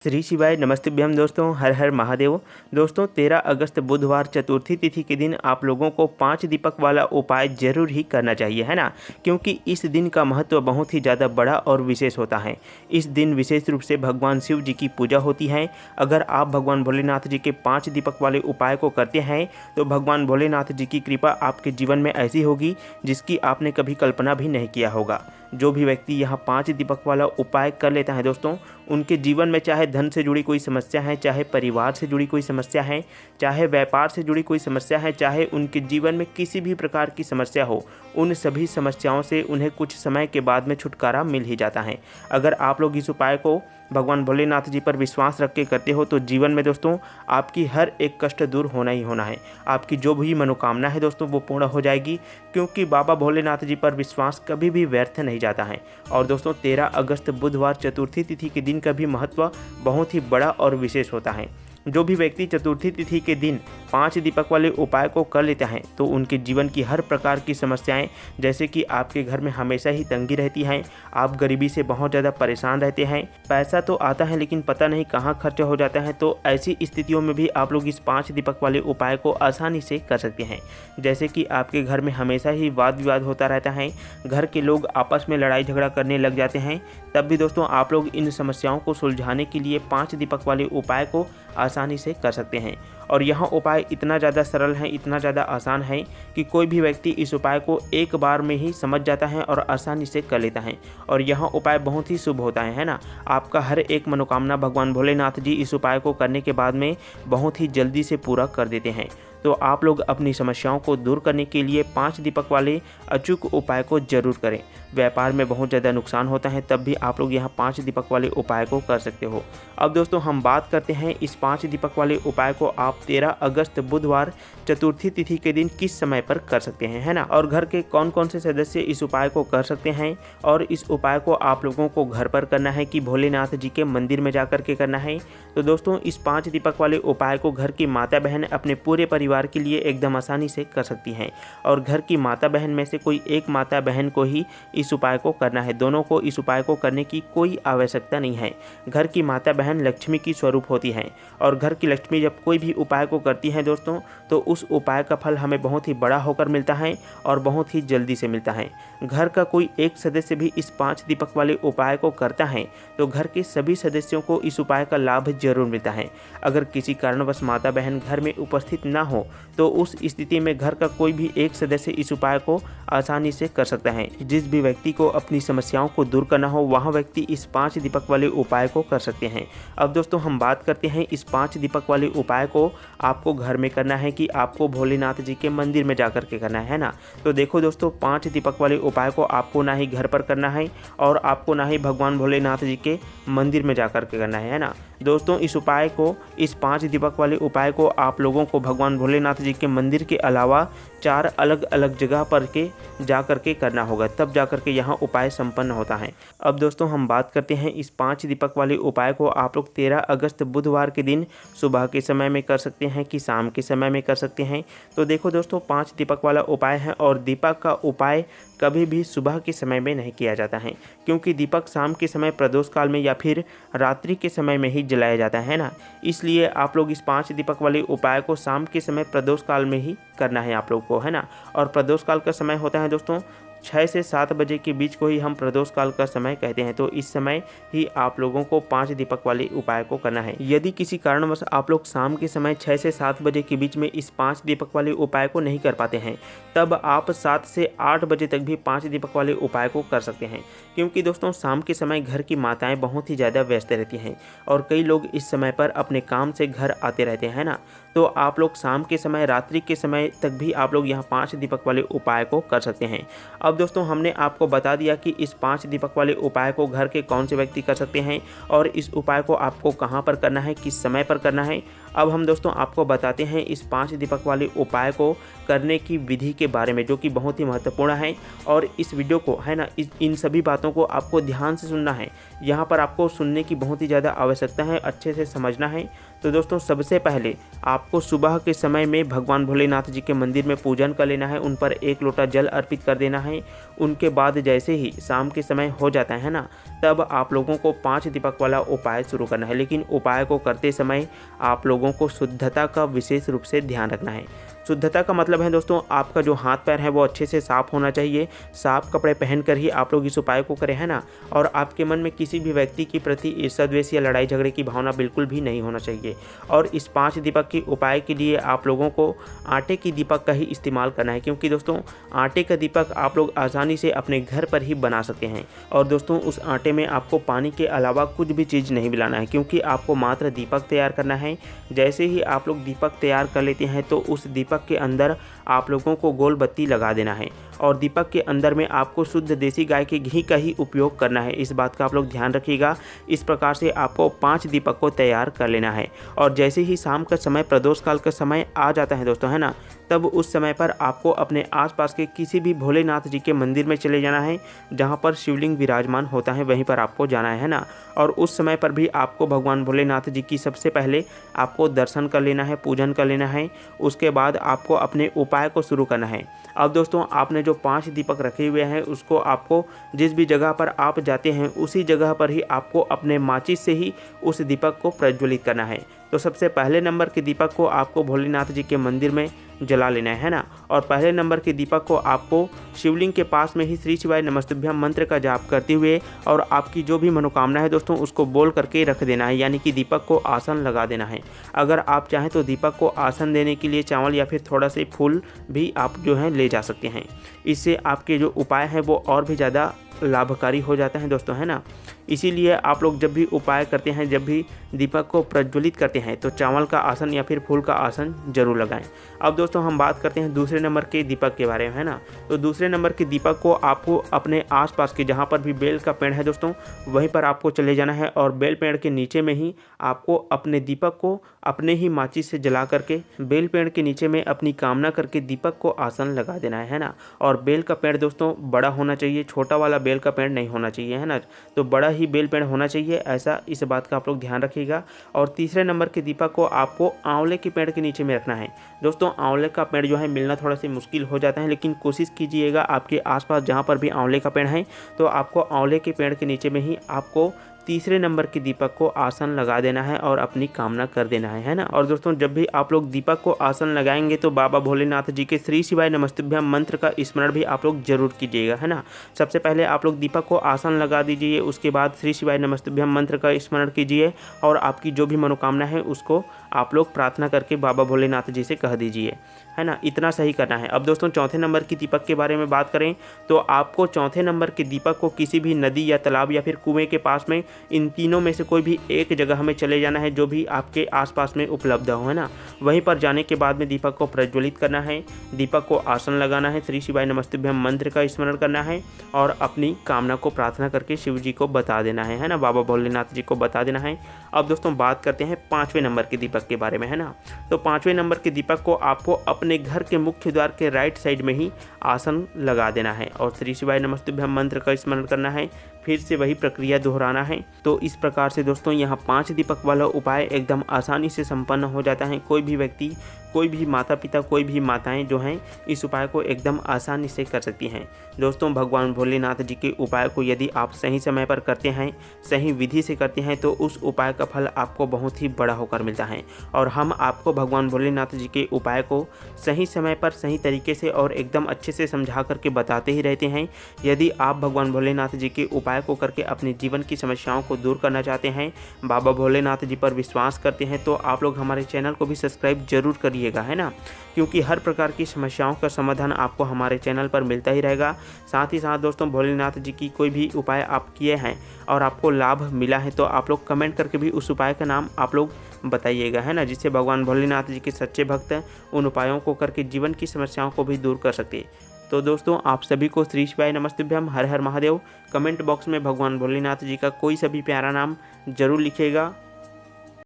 श्री शिवाय नमस्तेभ्यम दोस्तों, हर हर महादेव। दोस्तों 13 अगस्त बुधवार चतुर्थी तिथि के दिन आप लोगों को 5 दीपक वाला उपाय जरूर ही करना चाहिए, है ना। क्योंकि इस दिन का महत्व बहुत ही ज़्यादा बड़ा और विशेष होता है। इस दिन विशेष रूप से भगवान शिव जी की पूजा होती है। अगर आप भगवान भोलेनाथ जी के 5 दीपक वाले उपाय को करते हैं तो भगवान भोलेनाथ जी की कृपा आपके जीवन में ऐसी होगी जिसकी आपने कभी कल्पना भी नहीं किया होगा। जो भी व्यक्ति यहाँ 5 दीपक वाला उपाय कर लेता है दोस्तों, उनके जीवन में चाहे धन से जुड़ी कोई समस्या है, चाहे परिवार से जुड़ी कोई समस्या है, चाहे व्यापार से जुड़ी कोई समस्या है, चाहे उनके जीवन में किसी भी प्रकार की समस्या हो, उन सभी समस्याओं से उन्हें कुछ समय के बाद में छुटकारा मिल ही जाता है। अगर आप लोग इस उपाय को भगवान भोलेनाथ जी पर विश्वास रख के करते हो तो जीवन में दोस्तों आपकी हर एक कष्ट दूर होना ही होना है। आपकी जो भी मनोकामना है दोस्तों वो पूर्ण हो जाएगी, क्योंकि बाबा भोलेनाथ जी पर विश्वास कभी भी व्यर्थ नहीं जाता है। और दोस्तों 13 अगस्त बुधवार चतुर्थी तिथि के दिन का भी महत्व बहुत ही बड़ा और विशेष होता है। जो भी व्यक्ति चतुर्थी तिथि के दिन 5 दीपक वाले उपाय को कर लेता है तो उनके जीवन की हर प्रकार की समस्याएं, जैसे कि आपके घर में हमेशा ही तंगी रहती है, आप गरीबी से बहुत ज़्यादा परेशान रहते हैं, पैसा तो आता है लेकिन पता नहीं कहाँ खर्च हो जाता है, तो ऐसी स्थितियों में भी आप लोग इस 5 दीपक वाले उपाय को आसानी से कर सकते हैं। जैसे कि आपके घर में हमेशा ही वाद विवाद होता रहता है, घर के लोग आपस में लड़ाई झगड़ा करने लग जाते हैं, तब भी दोस्तों आप लोग इन समस्याओं को सुलझाने के लिए 5 दीपक वाले उपाय को आसानी से कर सकते हैं। और यह उपाय इतना ज़्यादा सरल है, इतना ज़्यादा आसान है कि कोई भी व्यक्ति इस उपाय को एक बार में ही समझ जाता है और आसानी से कर लेता है। और यह उपाय बहुत ही शुभ होता है ना। आपका हर एक मनोकामना भगवान भोलेनाथ जी इस उपाय को करने के बाद में बहुत ही जल्दी से पूरा कर देते हैं। तो आप लोग अपनी समस्याओं को दूर करने के लिए 5 दीपक वाले अचूक उपाय को जरूर करें। व्यापार में बहुत ज़्यादा नुकसान होता है, तब भी आप लोग यहाँ 5 दीपक वाले उपाय को कर सकते हो। अब दोस्तों हम बात करते हैं इस 5 दीपक वाले उपाय को आप 13 अगस्त बुधवार चतुर्थी तिथि के दिन किस समय पर कर सकते हैं, है ना। और घर के कौन कौन से सदस्य इस उपाय को कर सकते हैं, और इस उपाय को आप लोगों को घर पर करना है कि भोलेनाथ जी के मंदिर में जाकर के करना है। तो दोस्तों इस 5 दीपक वाले उपाय को घर की माता बहन अपने पूरे परिवार के लिए एकदम आसानी से कर सकती हैं। और घर की माता बहन में से कोई एक माता बहन को ही इस उपाय को करना है, दोनों को इस उपाय को करने की कोई आवश्यकता नहीं है। घर की माता बहन लक्ष्मी की स्वरूप होती हैं, और घर की लक्ष्मी जब कोई भी उपाय को करती हैं दोस्तों, तो उस उपाय का फल हमें बहुत ही बड़ा होकर मिलता है और बहुत ही जल्दी से मिलता है। घर का कोई एक सदस्य भी इस 5 दीपक वाले उपाय को करता है तो घर के सभी सदस्यों को इस उपाय का लाभ जरूर मिलता है। अगर किसी कारणवश माता बहन घर में उपस्थित ना हो तो उस स्थिति में घर का कोई भी एक सदस्य इस उपाय को आसानी से कर सकता है। जिस भी व्यक्ति को अपनी समस्याओं को दूर करना हो वह व्यक्ति इस 5 दीपक वाले उपाय को कर सकते हैं। अब दोस्तों हम बात करते हैं इस 5 दीपक वाले उपाय को आपको घर में करना है कि आपको भोलेनाथ जी के मंदिर में जाकर के करना है ना। तो देखो दोस्तों 5 दीपक वाले उपाय को आपको ना ही घर पर करना है और आपको ना ही भगवान भोलेनाथ जी के मंदिर में जाकर के करना है ना। दोस्तों इस उपाय को, इस 5 दीपक वाले उपाय को आप लोगों को भगवान भोलेनाथ जी के मंदिर के अलावा 4 अलग अलग जगह पर के जा करके करना होगा, तब जा करके यहाँ उपाय संपन्न होता है। अब दोस्तों हम बात करते हैं इस 5 दीपक वाले उपाय को आप लोग 13 अगस्त बुधवार के दिन सुबह के समय में कर सकते हैं कि शाम के समय में कर सकते हैं। तो देखो दोस्तों 5 दीपक वाला उपाय है, और दीपक का उपाय कभी भी सुबह के समय में नहीं किया जाता है, क्योंकि दीपक शाम के समय प्रदोष काल में या फिर रात्रि के समय में ही जलाया जाता है ना। इसलिए आप लोग इस 5 दीपक वाले उपाय को शाम के समय प्रदोष काल में ही करना है आप लोग को, है ना। और प्रदोष काल का समय होता है दोस्तों 6 से 7 बजे के बीच को ही हम प्रदोष काल का समय कहते हैं। तो इस समय ही आप लोगों को 5 दीपक वाले उपाय को करना है। यदि किसी कारणवश आप लोग शाम के समय 6 से 7 बजे के बीच में इस 5 दीपक वाले उपाय को नहीं कर पाते हैं, तब आप 7 से 8 बजे तक भी 5 दीपक वाले उपाय को कर सकते हैं। क्योंकि दोस्तों शाम के समय घर की माताएं बहुत ही ज़्यादा व्यस्त रहती हैं और कई लोग इस समय पर अपने काम से घर आते रहते हैं ना। तो आप लोग शाम के समय, रात्रि के समय तक भी आप लोग यहाँ 5 दीपक वाले उपाय को कर सकते हैं। अब दोस्तों हमने आपको बता दिया कि इस 5 दीपक वाले उपाय को घर के कौन से व्यक्ति कर सकते हैं और इस उपाय को आपको कहाँ पर करना है, किस समय पर करना है। अब हम दोस्तों आपको बताते हैं इस 5 दीपक वाले उपाय को करने की विधि के बारे में, जो कि बहुत ही महत्वपूर्ण है। और इस वीडियो को, है ना, इन सभी बातों को आपको ध्यान से सुनना है। यहाँ पर आपको सुनने की बहुत ही ज़्यादा आवश्यकता है, अच्छे से समझना है। तो दोस्तों सबसे पहले आपको सुबह के समय में भगवान भोलेनाथ जी के मंदिर में पूजन कर लेना है, उन पर 1 लोटा जल अर्पित कर देना है। हैं, उनके बाद जैसे ही शाम के समय हो जाता है ना, तब आप लोगों को 5 दीपक वाला उपाय शुरू करना है। लेकिन उपाय को करते समय आप लोगों को शुद्धता का विशेष रूप से ध्यान रखना है। शुद्धता का मतलब है दोस्तों, आपका जो हाथ पैर है वो अच्छे से साफ़ होना चाहिए। साफ कपड़े पहनकर ही आप लोग इस उपाय को करें, है ना। और आपके मन में किसी भी व्यक्ति के प्रति ईर्ष्या द्वेष या लड़ाई झगड़े की भावना बिल्कुल भी नहीं होना चाहिए। और इस 5 दीपक के उपाय के लिए आप लोगों को आटे की दीपक का ही इस्तेमाल करना है, क्योंकि दोस्तों आटे का दीपक आप लोग आसानी से अपने घर पर ही बना सकते हैं। और दोस्तों उस आटे में आपको पानी के अलावा कुछ भी चीज़ नहीं मिलाना है, क्योंकि आपको मात्र दीपक तैयार करना है। जैसे ही आप लोग दीपक तैयार कर लेते हैं तो उस दीपक के अंदर आप लोगों को गोल बत्ती लगा देना है। और दीपक के अंदर में आपको शुद्ध देसी गाय के घी का ही उपयोग करना है। इस बात का आप लोग ध्यान रखिएगा। इस प्रकार से आपको 5 दीपक को तैयार कर लेना है। और जैसे ही शाम का समय, प्रदोष काल का समय आ जाता है दोस्तों, है ना, तब उस समय पर आपको अपने आसपास के किसी भी भोलेनाथ जी के मंदिर में चले जाना है, जहां पर शिवलिंग विराजमान होता है, वहीं पर आपको जाना है ना। और उस समय पर भी आपको भगवान भोलेनाथ जी की सबसे पहले आपको दर्शन कर लेना है, पूजन कर लेना है। उसके बाद आपको अपने उपाय को शुरू करना है। अब दोस्तों आपने जो 5 दीपक रखे हुए हैं उसको आपको जिस भी जगह पर आप जाते हैं उसी जगह पर ही आपको अपने माचिस से ही उस दीपक को प्रज्वलित करना है। तो सबसे पहले नंबर के दीपक को आपको भोलेनाथ जी के मंदिर में जला लेना है ना। और पहले नंबर के दीपक को आपको शिवलिंग के पास में ही श्री शिवाय नमस्तुभ्यम मंत्र का जाप करते हुए और आपकी जो भी मनोकामना है दोस्तों उसको बोल करके रख देना है, यानी कि दीपक को आसन लगा देना है। अगर आप चाहें तो दीपक को आसन देने के लिए चावल या फिर थोड़ा से फूल भी आप जो है ले जा सकते हैं। इससे आपके जो उपाय हैं वो और भी ज़्यादा लाभकारी हो जाता है दोस्तों, है ना। इसीलिए आप लोग जब भी उपाय करते हैं, जब भी दीपक को प्रज्वलित करते हैं, तो चावल का आसन या फिर फूल का आसन जरूर लगाएं। अब दोस्तों हम बात करते हैं दूसरे नंबर के दीपक के बारे में, है ना। तो दूसरे नंबर के दीपक को आपको अपने आसपास के जहाँ पर भी बेल का पेड़ है दोस्तों, वहीं पर आपको चले जाना है। और बेल पेड़ के नीचे में ही आपको अपने दीपक को अपने ही माचिस से जला करके बेल पेड़ के नीचे में अपनी कामना करके दीपक को आसन लगा देना है ना। और बेल का पेड़ दोस्तों बड़ा होना चाहिए, छोटा वाला बेल का पेड़ नहीं होना चाहिए, है ना। तो बड़ा ही बेल पेड़ होना चाहिए, ऐसा इस बात का आप लोग ध्यान रखिएगा। और तीसरे नंबर के दीपक को आपको आंवले के पेड़ के नीचे में रखना है। दोस्तों आंवले का पेड़ जो है मिलना थोड़ा सा मुश्किल हो जाता है, लेकिन कोशिश कीजिएगा आपके आसपास जहाँ पर भी आंवले का पेड़ है तो आपको आंवले के पेड़ के नीचे में ही आपको तीसरे नंबर के दीपक को आसन लगा देना है और अपनी कामना कर देना है ना। और दोस्तों जब भी आप लोग दीपक को आसन लगाएंगे तो बाबा भोलेनाथ जी के श्री शिवाय नमस्तुभ्यम मंत्र का स्मरण भी आप लोग जरूर कीजिएगा, है ना। सबसे पहले आप लोग दीपक को आसन लगा दीजिए, उसके बाद श्री शिवाय नमस्तुभ्यम मंत्र का स्मरण कीजिए और आपकी जो भी मनोकामना है उसको आप लोग प्रार्थना करके बाबा भोलेनाथ जी से कह दीजिए, है ना। इतना सही करना है। अब दोस्तों चौथे नंबर की दीपक के बारे में बात करें तो आपको चौथे नंबर के दीपक को किसी भी नदी या तालाब या फिर कुएं के पास में, इन तीनों में से कोई भी एक जगह में चले जाना है जो भी आपके आसपास में उपलब्ध हो, है ना। वहीं पर जाने के बाद में दीपक को प्रज्वलित करना है, दीपक को आसन लगाना है, श्री शिवाय नमस्तुभ्यम मंत्र का स्मरण करना है और अपनी कामना को प्रार्थना करके शिव जी को बता देना है ना, बाबा भोलेनाथ जी को बता देना है। अब दोस्तों बात करते हैं 5वें नंबर के दीपक के बारे में, है ना। तो 5वें नंबर के दीपक को आपको अपने घर के मुख्य द्वार के राइट साइड में ही आसन लगा देना है और श्री शिवाय नमस्तुभ्यम मंत्र का स्मरण करना है, फिर से वही प्रक्रिया दोहराना है। तो इस प्रकार से दोस्तों यहाँ 5 दीपक वाला उपाय एकदम आसानी से संपन्न हो जाता है। कोई भी व्यक्ति, कोई भी माता पिता, कोई भी माताएं जो हैं इस उपाय को एकदम आसानी से कर सकती हैं। दोस्तों भगवान भोलेनाथ जी के उपाय को यदि आप सही समय पर करते हैं, सही विधि से करते हैं तो उस उपाय का फल आपको बहुत ही बड़ा होकर मिलता है। और हम आपको भगवान भोलेनाथ जी के उपाय को सही समय पर, सही तरीके से और एकदम अच्छे से समझा करके बताते ही रहते हैं। यदि आप भगवान भोलेनाथ जी के उपाय को करके अपने जीवन की समस्याओं को दूर करना चाहते हैं, बाबा भोलेनाथ जी पर विश्वास करते हैं, तो आप लोग हमारे चैनल को भी सब्सक्राइब जरूर करिएगा, है ना। क्योंकि हर प्रकार की समस्याओं का समाधान आपको हमारे चैनल पर मिलता ही रहेगा। साथ ही साथ दोस्तों भोलेनाथ जी की कोई भी उपाय आप किए हैं और आपको लाभ मिला है तो आप लोग कमेंट करके भी उस उपाय का नाम आप लोग बताइएगा, है ना, जिससे भगवान भोलेनाथ जी के सच्चे भक्त उन उपायों को करके जीवन की समस्याओं को भी दूर कर सकते। तो दोस्तों आप सभी को श्री शिवाय नमस्तुभ्यम, हर हर महादेव। कमेंट बॉक्स में भगवान भोलेनाथ जी का कोई सा भी प्यारा नाम जरूर लिखिएगा।